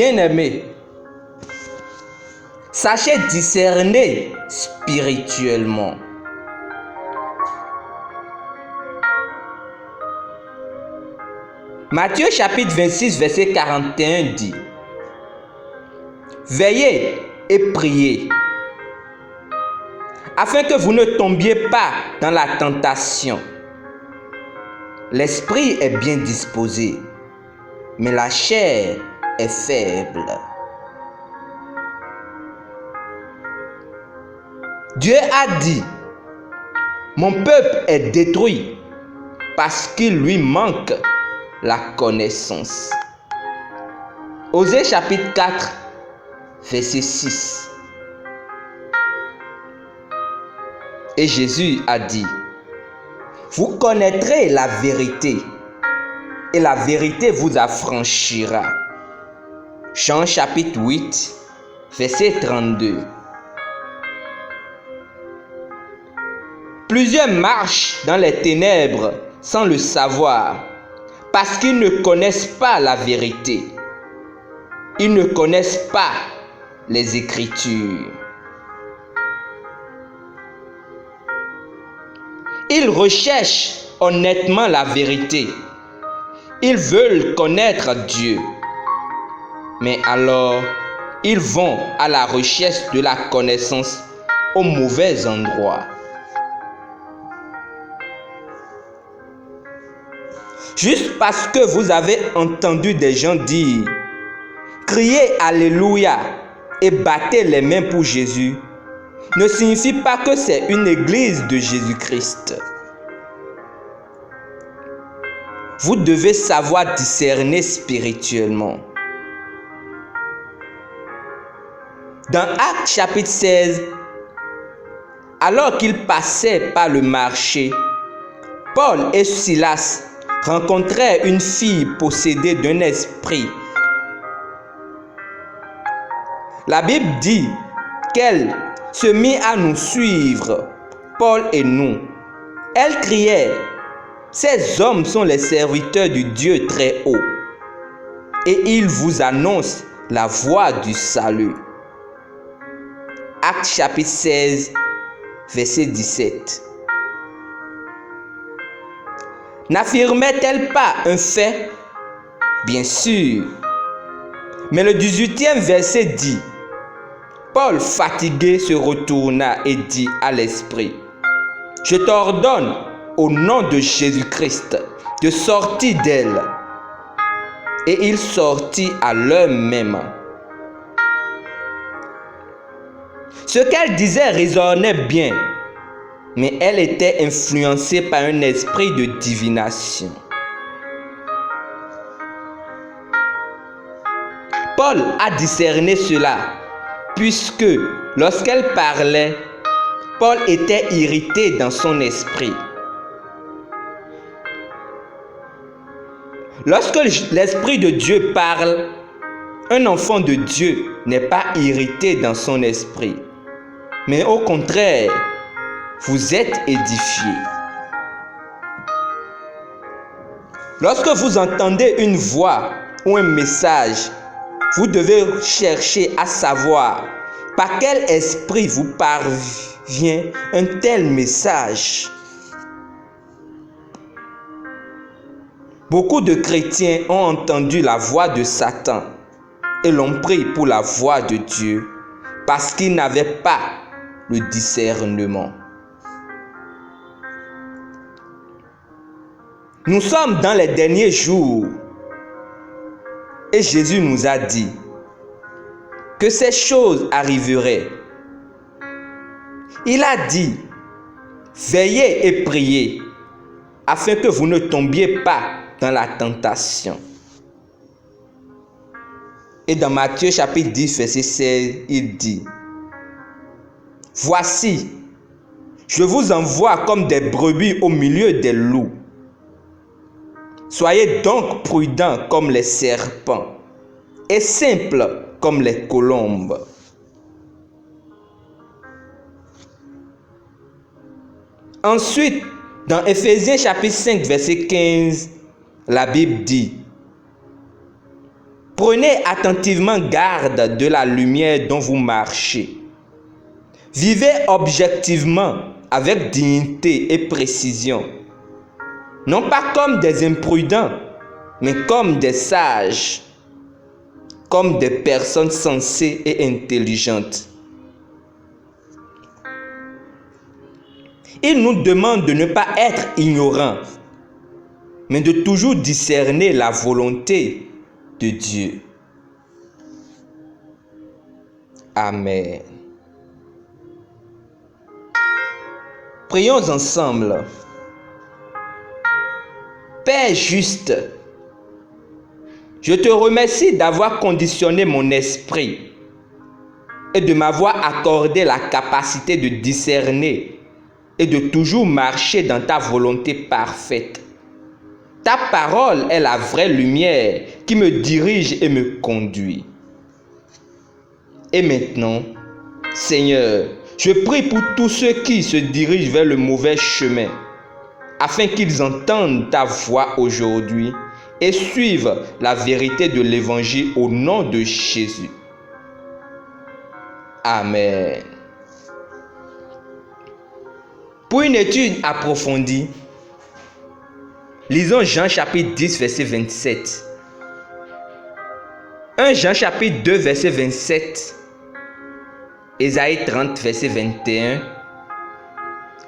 bien-aimés, sachez discerner spirituellement. Matthieu chapitre 26, verset 41 dit: Veillez et priez, afin que vous ne tombiez pas dans la tentation. L'esprit est bien disposé, mais la chair est faible. Dieu a dit: Mon peuple est détruit parce qu'il lui manque la connaissance. Osée chapitre 4, verset 6. Et Jésus a dit: Vous connaîtrez la vérité, et la vérité vous affranchira. Jean chapitre 8, verset 32. Plusieurs marchent dans les ténèbres sans le savoir, parce qu'ils ne connaissent pas la vérité. Ils ne connaissent pas les Écritures. Ils recherchent honnêtement la vérité. Ils veulent connaître Dieu. Mais alors, ils vont à la recherche de la connaissance au mauvais endroit. Juste parce que vous avez entendu des gens dire « Criez Alléluia » et battez les mains pour Jésus, ne signifie pas que c'est une église de Jésus-Christ. Vous devez savoir discerner spirituellement. Dans Actes chapitre 16, alors qu'ils passaient par le marché, Paul et Silas rencontrèrent une fille possédée d'un esprit. La Bible dit qu'elle se mit à nous suivre, Paul et nous. Elle criait: Ces hommes sont les serviteurs du Dieu très haut, et ils vous annoncent la voie du salut. Actes chapitre 16, verset 17. N'affirmait-elle pas un fait? Bien sûr. Mais le 18e verset dit: Paul, fatigué, se retourna et dit à l'esprit: Je t'ordonne, au nom de Jésus-Christ, de sortir d'elle. Et il sortit à l'heure même. Ce qu'elle disait résonnait bien, mais elle était influencée par un esprit de divination. Paul a discerné cela, puisque lorsqu'elle parlait, Paul était irrité dans son esprit. Lorsque l'Esprit de Dieu parle, un enfant de Dieu n'est pas irrité dans son esprit, mais au contraire, vous êtes édifiés. Lorsque vous entendez une voix ou un message, vous devez chercher à savoir par quel esprit vous parvient un tel message. Beaucoup de chrétiens ont entendu la voix de Satan et l'ont pris pour la voix de Dieu parce qu'ils n'avaient pas le discernement. Nous sommes dans les derniers jours et Jésus nous a dit que ces choses arriveraient. Il a dit: Veillez et priez afin que vous ne tombiez pas dans la tentation. Et dans Matthieu chapitre 10, verset 16, il dit: Voici, je vous envoie comme des brebis au milieu des loups. Soyez donc prudents comme les serpents et simples comme les colombes. Ensuite, dans Éphésiens chapitre 5, verset 15, la Bible dit: Prenez attentivement garde de la lumière dont vous marchez. Vivez objectivement avec dignité et précision. Non pas comme des imprudents, mais comme des sages, comme des personnes sensées et intelligentes. Il nous demande de ne pas être ignorants, mais de toujours discerner la volonté de Dieu. Amen. Prions ensemble. Père juste, je te remercie d'avoir conditionné mon esprit et de m'avoir accordé la capacité de discerner et de toujours marcher dans ta volonté parfaite. Ta parole est la vraie lumière qui me dirige et me conduit. Et maintenant, Seigneur, je prie pour tous ceux qui se dirigent vers le mauvais chemin, afin qu'ils entendent ta voix aujourd'hui et suivent la vérité de l'Évangile au nom de Jésus. Amen. Pour une étude approfondie, lisons Jean chapitre 10, verset 27. 1 Jean chapitre 2, verset 27. Ésaïe 30, verset 21.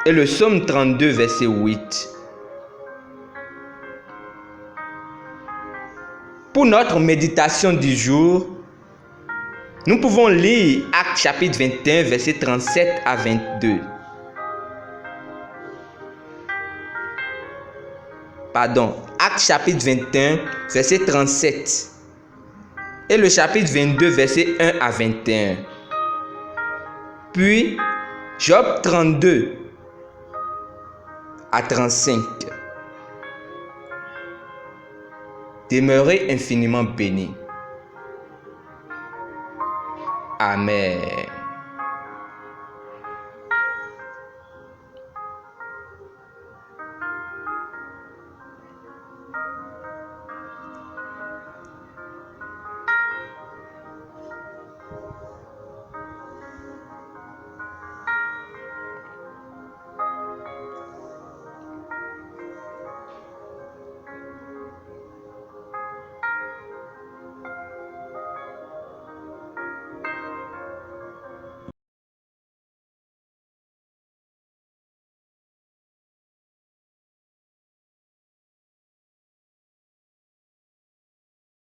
Et le psaume 32, verset 8. Pour notre méditation du jour, nous pouvons lire Actes chapitre 21, verset 37 à 22. Actes chapitre 21, verset 37. Et le chapitre 22, verset 1 à 21. Puis, Job 32 à 35. Demeurez infiniment bénis. Amen.